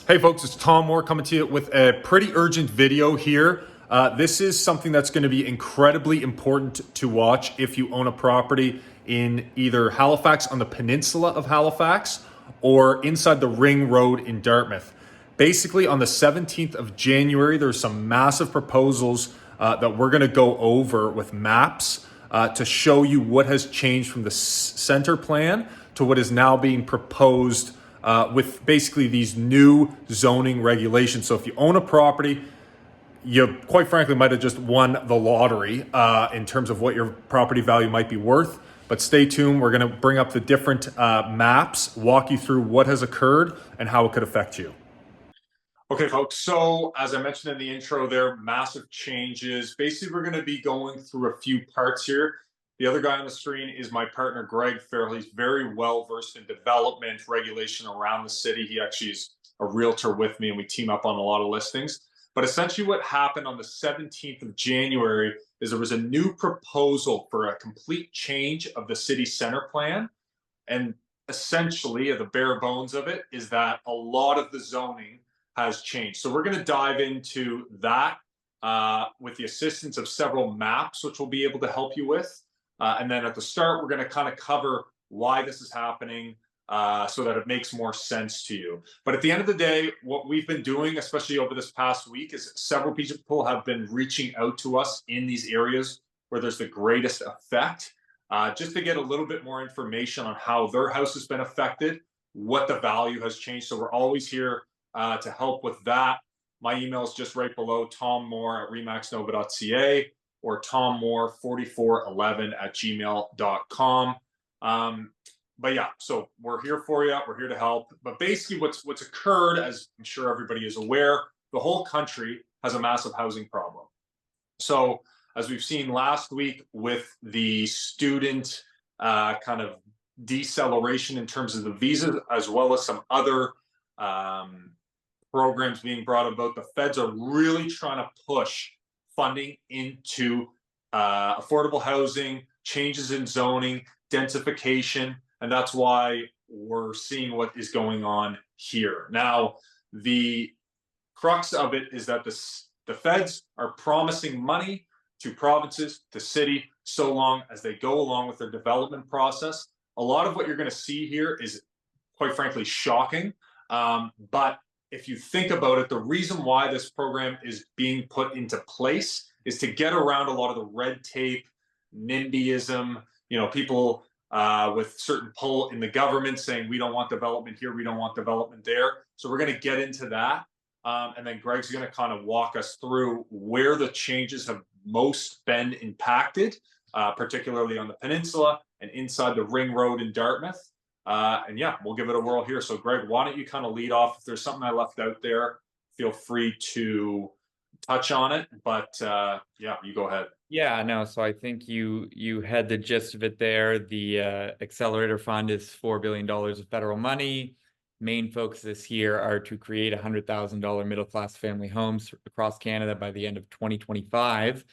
Hey folks, it's Tom Moore coming to you with a pretty urgent video here. This is something that's going to be incredibly important to watch if you own a property in either Halifax on the peninsula of Halifax or inside the Ring Road in Dartmouth. Basically, on the 17th of January, there's some massive proposals that we're going to go over with maps to show you what has changed from the center plan to what is now being proposed with basically these new zoning regulations. So if you own a property, you quite frankly might have just won the lottery in terms of what your property value might be worth. But stay tuned. We're going to bring up the different maps, walk you through what has occurred and how it could affect you. Okay, folks. So as I mentioned in the intro there, massive changes. Basically, we're going to be going through a few parts here. The other guy on the screen is my partner, Greg Farrell. He's very well versed in development regulation around the city. He actually is a realtor with me and we team up on a lot of listings. But essentially what happened on the 17th of January is there was a new proposal for a complete change of the city center plan. And essentially, the bare bones of it is that a lot of the zoning has changed. So we're going to dive into that with the assistance of several maps, which we'll be able to help you with. And then at the start, we're going to kind of cover why this is happening so that it makes more sense to you. But at the end of the day, what we've been doing, especially over this past week, is several people have been reaching out to us in these areas where there's the greatest effect, just to get a little bit more information on how their house has been affected, what the value has changed. So we're always here to help with that. My email is just right below, tommoore@remaxnova.ca or tommoore4411@gmail.com. But yeah, so we're here for you. We're here to help. But basically what's occurred, as I'm sure everybody is aware, the whole country has a massive housing problem. So as we've seen last week with the student kind of deceleration in terms of the visas, as well as some other programs being brought about, the feds are really trying to push funding into affordable housing, changes in zoning, densification, and that's why we're seeing what is going on here. Now, the crux of it is that the feds are promising money to provinces, to city, so long as they go along with their development process. A lot of what you're going to see here is, quite frankly, shocking. But if you think about it, the reason why this program is being put into place is to get around a lot of the red tape, NIMBYism, people with certain pull in the government saying, we don't want development here, we don't want development there. So we're going to get into that. And then Greg's going to kind of walk us through where the changes have most been impacted, particularly on the peninsula and inside the Ring Road in Dartmouth. And yeah, we'll give it a whirl here. So Greg, why don't you kind of lead off? If there's something I left out there, feel free to touch on it. But yeah, you go ahead. Yeah, no, so I think you had the gist of it there. The accelerator fund is $4 billion of federal money. Main focus this year are to create $100,000 middle-class family homes across Canada by the end of 2025.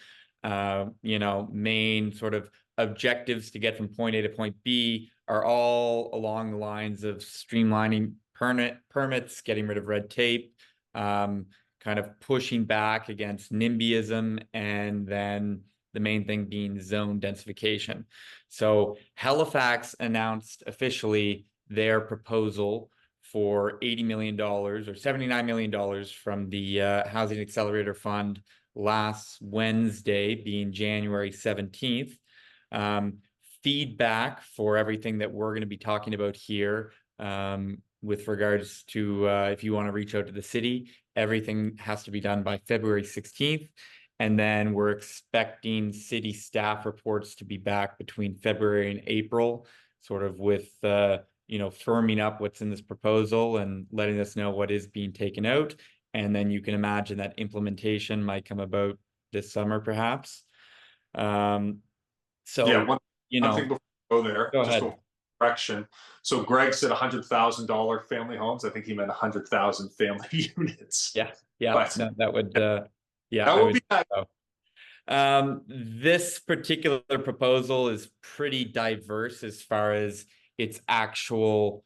Main sort of objectives to get from point A to point B are all along the lines of streamlining permits, getting rid of red tape, kind of pushing back against NIMBYism, and then the main thing being zone densification. So Halifax announced officially their proposal for $80 million or $79 million from the Housing Accelerator Fund last Wednesday, being January 17th. Feedback for everything that we're going to be talking about here with regards to if you want to reach out to the city, everything has to be done by February 16th. And then we're expecting city staff reports to be back between February and April, sort of with, firming up what's in this proposal and letting us know what is being taken out. And then you can imagine that implementation might come about this summer, perhaps. Yeah, one thing before we go there, go just ahead. a correction. So Greg said $100,000 family homes. I think he meant 100,000 family units. Yeah, But no, that would, yeah, that I would would be nice. This particular proposal is pretty diverse as far as its actual,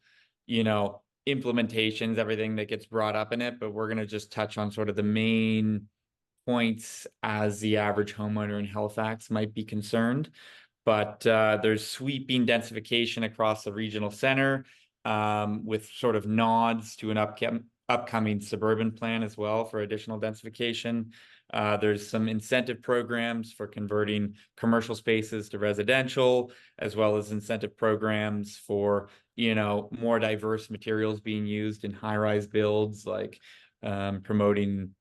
implementations, everything that gets brought up in it, but we're going to just touch on sort of the main points as the average homeowner in Halifax might be concerned. But there's sweeping densification across the regional center, with sort of nods to an upcoming suburban plan as well for additional densification. There's some incentive programs for converting commercial spaces to residential, as well as incentive programs for, more diverse materials being used in high-rise builds, like promoting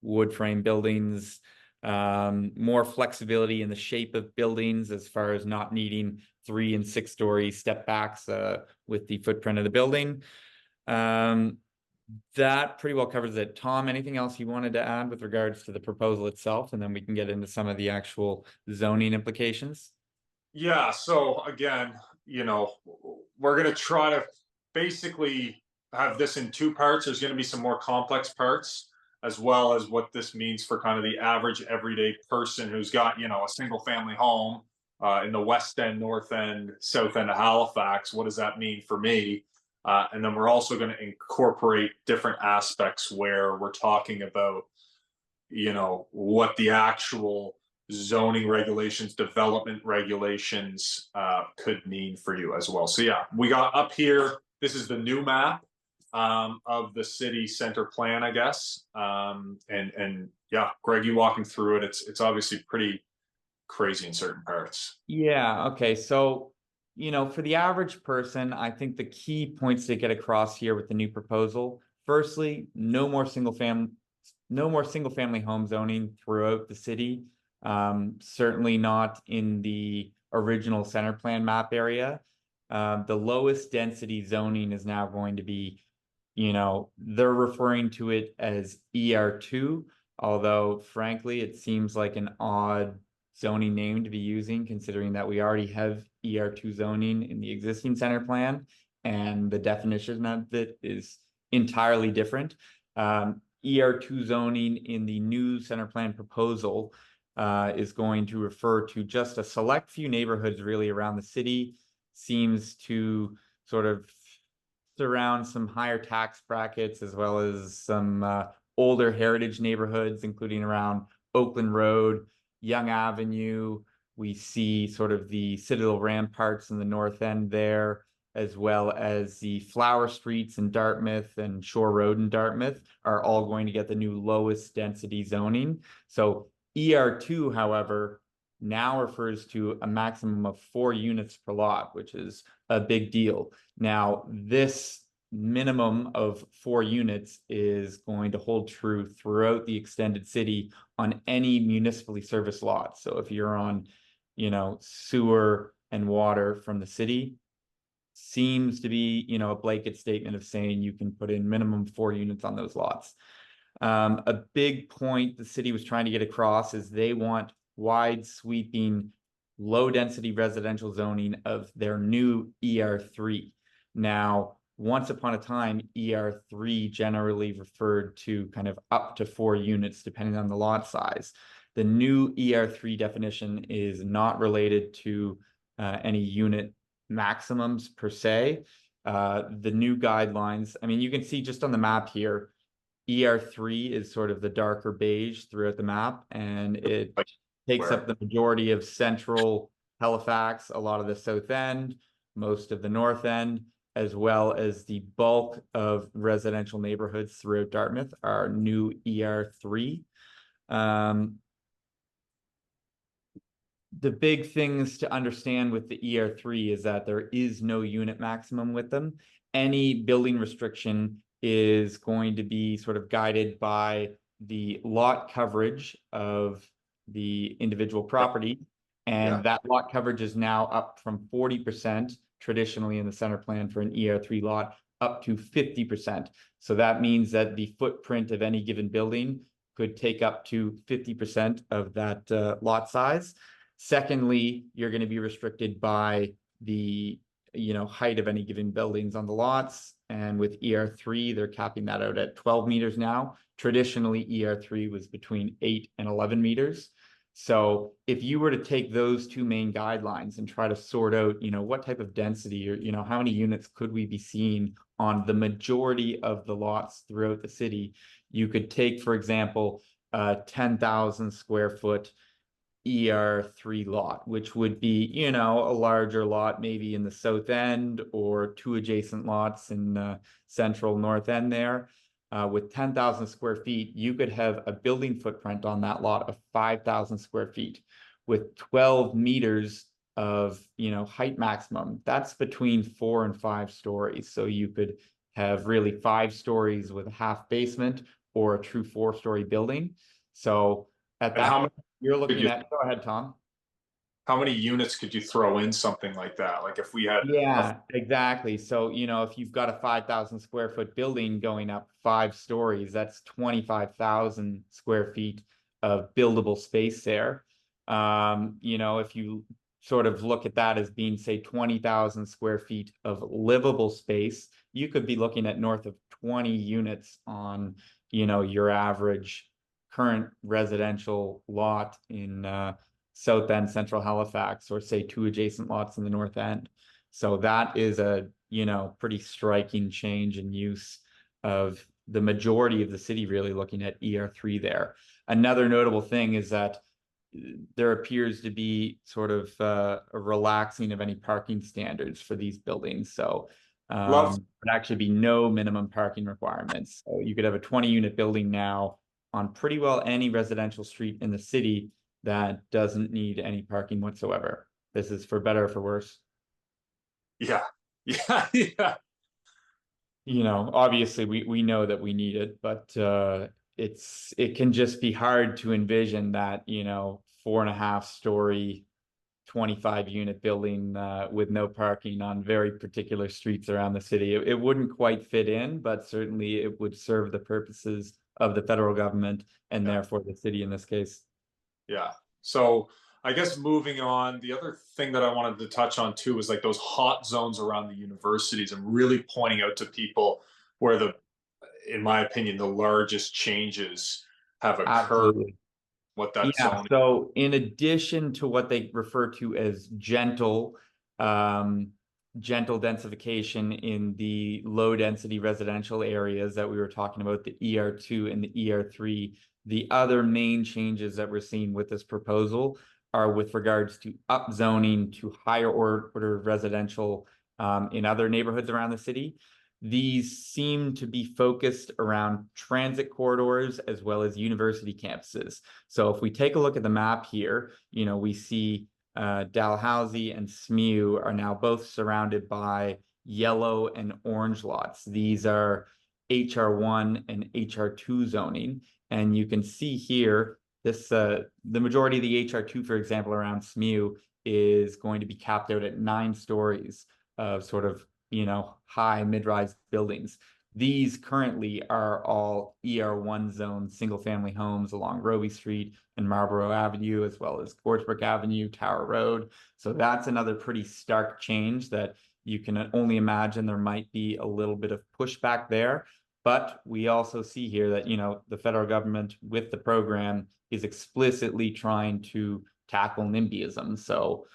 wood frame buildings, more flexibility in the shape of buildings as far as not needing 3- and 6-story step backs with the footprint of the building. That pretty well covers it. Tom, anything else you wanted to add with regards to the proposal itself, and then we can get into some of the actual zoning implications? Yeah, so again, we're going to try to basically have this in two parts. There's going to be some more complex parts, as well as what this means for kind of the average everyday person who's got, a single family home in the West End, North End, South End of Halifax. What does that mean for me? And then we're also going to incorporate different aspects where we're talking about, what the actual zoning regulations, development regulations could mean for you as well. So yeah, we got up here, this is the new map of the city center plan, I guess. And yeah, Greg, you walking through it, it's obviously pretty crazy in certain parts. Yeah, okay. So, for the average person, I think the key points to get across here with the new proposal, firstly, no more single family home zoning throughout the city. Certainly not in the original center plan map area. The lowest density zoning is now going to be, they're referring to it as ER2, although frankly, it seems like an odd zoning name to be using, considering that we already have ER2 zoning in the existing center plan, and the definition of it is entirely different. ER2 zoning in the new center plan proposal is going to refer to just a select few neighborhoods really around the city, seems to sort of surround some higher tax brackets, as well as some older heritage neighborhoods, including around Oakland Road, Young Avenue. We see sort of the Citadel Ramparts in the north end there, as well as the Flower Streets in Dartmouth and Shore Road in Dartmouth are all going to get the new lowest density zoning. So ER2, however, now refers to a maximum of 4 units per lot, which is a big deal. Now, this minimum of 4 units is going to hold true throughout the extended city on any municipally serviced lot. So if you're on, sewer and water from the city, seems to be, a blanket statement of saying you can put in minimum 4 units on those lots. A big point the city was trying to get across is they want wide sweeping, low density residential zoning of their new ER3. Now, once upon a time, ER3 generally referred to kind of up to 4 units, depending on the lot size. The new ER3 definition is not related to any unit maximums per se. The new guidelines, I mean, you can see just on the map here, ER3 is sort of the darker beige throughout the map, and it takes up the majority of central Halifax, a lot of the south end, most of the north end, as well as the bulk of residential neighborhoods throughout Dartmouth are new ER3. The big things to understand with the ER3 is that there is no unit maximum with them. Any building restriction is going to be sort of guided by the lot coverage of the individual property. And that lot coverage is now up from 40% traditionally in the center plan for an ER3 lot up to 50%. So that means that the footprint of any given building could take up to 50% of that lot size. Secondly, you're going to be restricted by the height of any given buildings on the lots. And with ER3, they're capping that out at 12 meters now. Traditionally, ER3 was between 8 and 11 meters. So if you were to take those two main guidelines and try to sort out, what type of density or, how many units could we be seeing on the majority of the lots throughout the city. You could take, for example, a 10,000 square foot ER3 lot, which would be, you know, a larger lot maybe in the south end or two adjacent lots in central north end there. With 10,000 square feet, you could have a building footprint on that lot of 5,000 square feet with 12 meters of, you know, height maximum. That's between 4 and 5 stories. So you could have really 5 stories with a half basement or a true 4-story building. So at And that how point, you're could looking you, at, go ahead, Tom. how many units could you throw in something like that? Like if we had a, Yeah, exactly. So, you know, if you've got a 5,000 square foot building going up 5 stories, that's 25,000 square feet of buildable space there. You know, if you sort of look at that as being, say, 20,000 square feet of livable space, you could be looking at north of 20 units on, you know, your average current residential lot in South End, Central Halifax, or say 2 adjacent lots in the North End. So that is a, you know, pretty striking change in use of the majority of the city really looking at ER3 there. Another notable thing is that there appears to be sort of a relaxing of any parking standards for these buildings. So love, would actually be no minimum parking requirements. So you could have a 20-unit building now on pretty well any residential street in the city that doesn't need any parking whatsoever. This is for better or for worse. yeah, yeah, yeah, You know, obviously we know that we need it, but it can just be hard to envision that, you know, 4.5 story 25 unit building with no parking on very particular streets around the city. It wouldn't quite fit in, but certainly it would serve the purposes of the federal government and yeah. therefore the city in this case. Yeah. So I guess moving on, the other thing that I wanted to touch on too is like those hot zones around the universities and really pointing out to people where the, in my opinion, the largest changes have occurred, Absolutely. what that Yeah, zone. so in addition to what they refer to as um, gentle densification in the low density residential areas that we were talking about, the ER2 and the ER3, the other main changes that we're seeing with this proposal are with regards to upzoning to higher order residential in other neighborhoods around the city. These seem to be focused around transit corridors as well as university campuses. So if we take a look at the map here, you know, we see Dalhousie and SMU are now both surrounded by yellow and orange lots. These are HR1 and HR2 zoning. And you can see here, this the majority of the HR2, for example, around SMU is going to be capped out at 9 stories of sort of, you know, high mid-rise buildings. These currently are all ER1 zone single family homes along Roby Street and Marlborough Avenue, as well as Gorgebrook Avenue, Tower Road. So that's another pretty stark change that you can only imagine there might be a little bit of pushback there. But we also see here that, you know, the federal government with the program is explicitly trying to tackle NIMBYism. So,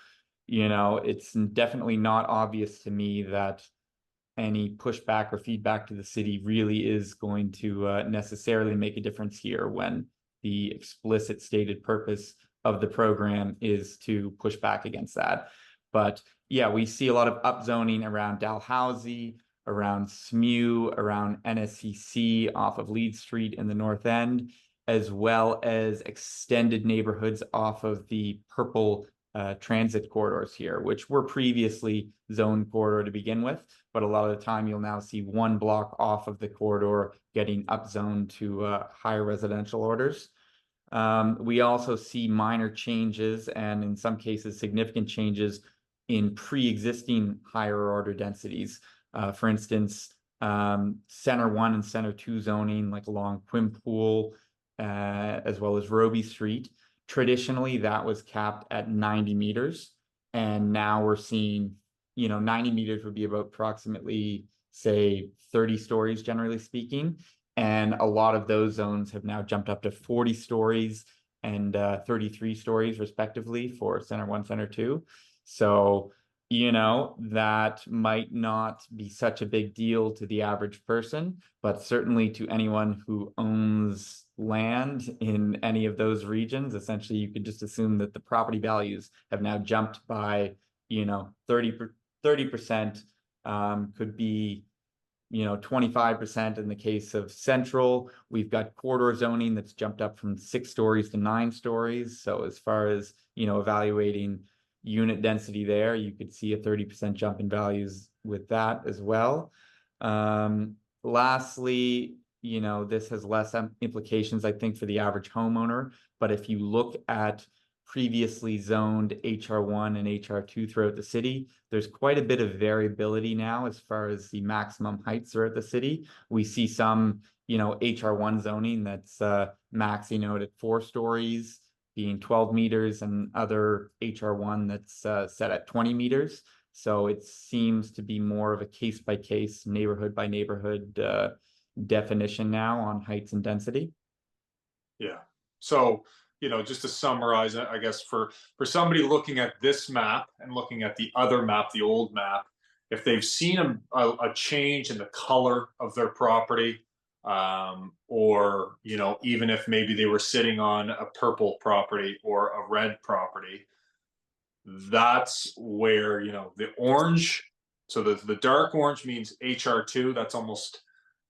you know, it's definitely not obvious to me that any pushback or feedback to the city really is going to necessarily make a difference here when the explicit stated purpose of the program is to push back against that. But yeah, we see a lot of upzoning around Dalhousie, around SMU, around NSCC off of Leeds Street in the North End, as well as extended neighborhoods off of the purple transit corridors here, which were previously zone corridor to begin with, but a lot of the time you'll now see one block off of the corridor getting upzoned to higher residential orders. We also see minor changes and in some cases significant changes in pre-existing higher order densities. For instance, Center 1 and Center 2 zoning, like along Quimpool, as well as Roby Street. Traditionally, that was capped at 90 meters. And now we're seeing, you know, 90 meters would be about approximately, say, 30 stories, generally speaking. And a lot of those zones have now jumped up to 40 stories and 33 stories, respectively, for Center 1, Center 2. So, that might not be such a big deal to the average person, but certainly to anyone who owns land in any of those regions, essentially you could just assume that the property values have now jumped by, 30%, could be 25% in the case of central. We've got corridor zoning that's jumped up from 6 stories to 9 stories. So as far as, evaluating unit density there, you could see a 30% jump in values with that as well. Lastly, this has less implications, I think, for the average homeowner. But if you look at previously zoned HR1 and HR2 throughout the city, there's quite a bit of variability now as far as the maximum heights throughout the city. We see some, HR1 zoning that's maxing out at 4 stories, being 12 meters, and other HR1 that's set at 20 meters. So it seems to be more of a case by case, neighborhood by neighborhood definition now on heights and density. Yeah. So, just to summarize, I guess for somebody looking at this map and looking at the other map, the old map, if they've seen a change in the color of their property, or even if maybe they were sitting on a purple property or a red property, that's where the orange. So the dark orange means HR2. That's almost,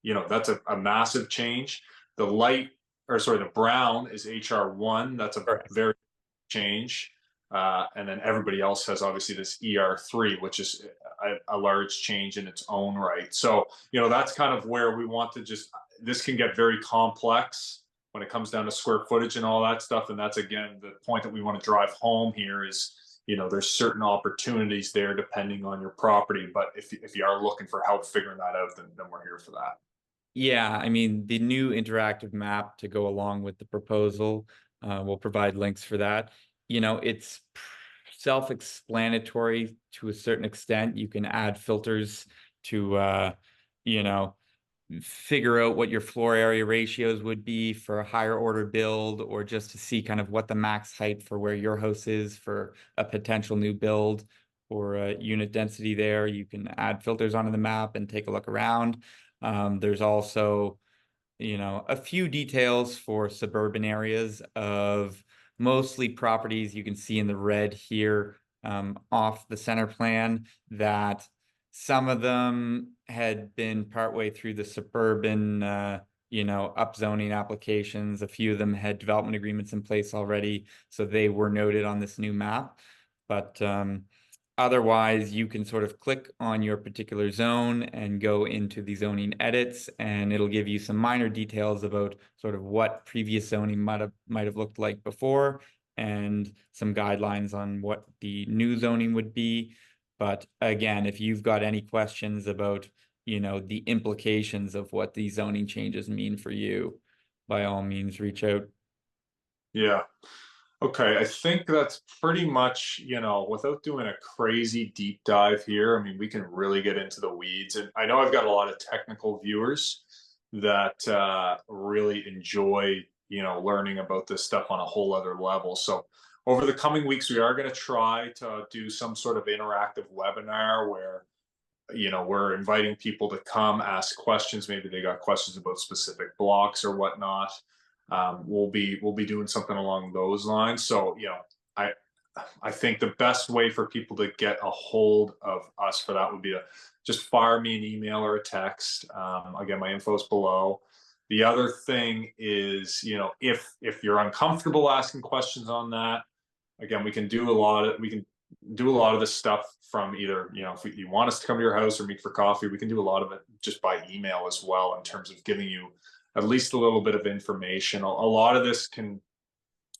that's a massive change. The light, or sorry, the brown is HR1. That's a Correct. very change. And then everybody else has obviously this ER3, which is a large change in its own right. So, that's kind of where we want to this can get very complex when it comes down to square footage and all that stuff. And that's, again, the point that we want to drive home here is, there's certain opportunities there depending on your property. But if you are looking for help figuring that out, then we're here for that. Yeah, I mean, the new interactive map to go along with the proposal, will provide links for that. It's self-explanatory to a certain extent. You can add filters to, figure out what your floor area ratios would be for a higher order build, or just to see kind of what the max height for where your house is for a potential new build or a unit density there. You can add filters onto the map and take a look around. There's also, a few details for suburban areas of mostly properties you can see in the red here, off the center plan, that some of them had been partway through the suburban, upzoning applications. A few of them had development agreements in place already, so they were noted on this new map. But otherwise, you can sort of click on your particular zone and go into the zoning edits, and it'll give you some minor details about sort of what previous zoning might have looked like before, and some guidelines on what the new zoning would be. But again, if you've got any questions about, the implications of what these zoning changes mean for you, by all means, reach out. Yeah. Okay, I think that's pretty much, without doing a crazy deep dive here, I mean, we can really get into the weeds. And I know I've got a lot of technical viewers that really enjoy, learning about this stuff on a whole other level. So over the coming weeks, we are going to try to do some sort of interactive webinar where, we're inviting people to come ask questions. Maybe they got questions about specific blocks or whatnot. We'll be doing something along those lines. So, I I think the best way for people to get a hold of us for that would be to just fire me an email or a text. Again, my info's below. The other thing is, if you're uncomfortable asking questions on that, again, we can do a lot of this stuff from either, if you want us to come to your house or meet for coffee, we can do a lot of it just by email as well, in terms of giving you at least a little bit of information. A lot of this can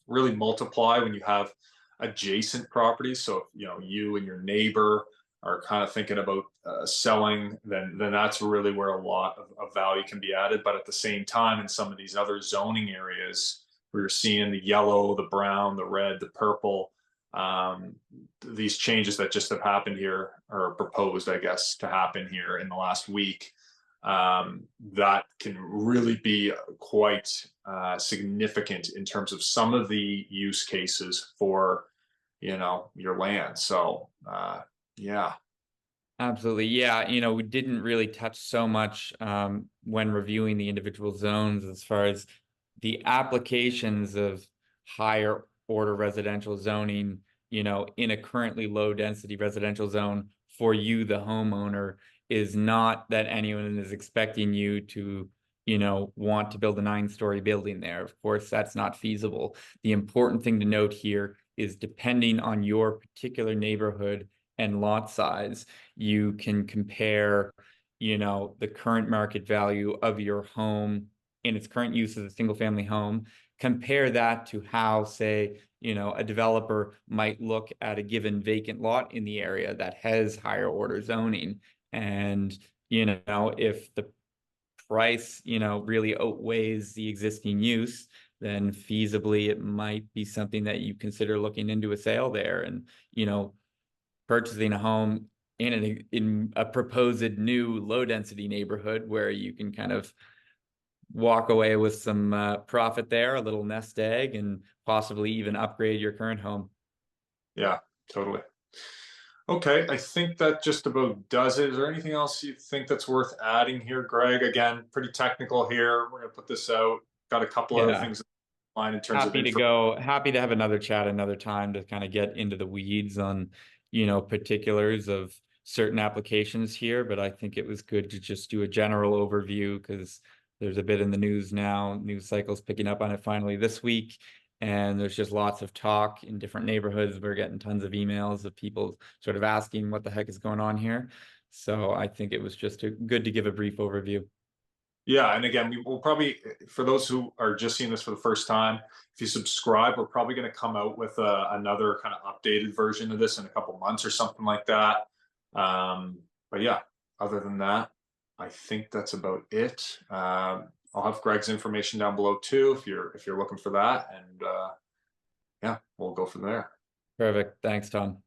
really multiply when you have adjacent properties. So if, you and your neighbor are kind of thinking about selling, then that's really where a lot of value can be added. But at the same time, in some of these other zoning areas where you're seeing the yellow, the brown, the red, the purple, these changes that just have happened here, or proposed, I guess, to happen here in the last week, that can really be quite significant in terms of some of the use cases for, your land. So Yeah. Absolutely. Yeah. We didn't really touch so much when reviewing the individual zones as far as the applications of higher order residential zoning, in a currently low density residential zone for you, the homeowner, is not that anyone is expecting you to, want to build a 9-story building there. Of course, that's not feasible. The important thing to note here is depending on your particular neighborhood and lot size, you can compare, the current market value of your home in its current use as a single family home, compare that to how, say, a developer might look at a given vacant lot in the area that has higher order zoning. And, if the price, really outweighs the existing use, then feasibly it might be something that you consider looking into a sale there. And, purchasing a home in a proposed new low density neighborhood where you can kind of walk away with some profit there, a little nest egg, and possibly even upgrade your current home. Yeah, totally. Okay, I think that just about does it. Is there anything else you think that's worth adding here, Greg? Again, pretty technical here. We're gonna put this out. Got a couple other Yeah. things in mind in terms of Happy to info. go. Happy to have another chat another time to kind of get into the weeds on, particulars of certain applications here. But I think it was good to just do a general overview because there's a bit in the news now. News cycle's picking up on it finally this week. And there's just lots of talk in different neighborhoods. We're getting tons of emails of people sort of asking what the heck is going on here. So I think it was just good to give a brief overview. Yeah, and again, we will probably, for those who are just seeing this for the first time, if you subscribe, we're probably going to come out with another kind of updated version of this in a couple months or something like that. But yeah, other than that, I think that's about it. I'll have Greg's information down below too if you're looking for that, and yeah, we'll go from there. Perfect. Thanks, Tom.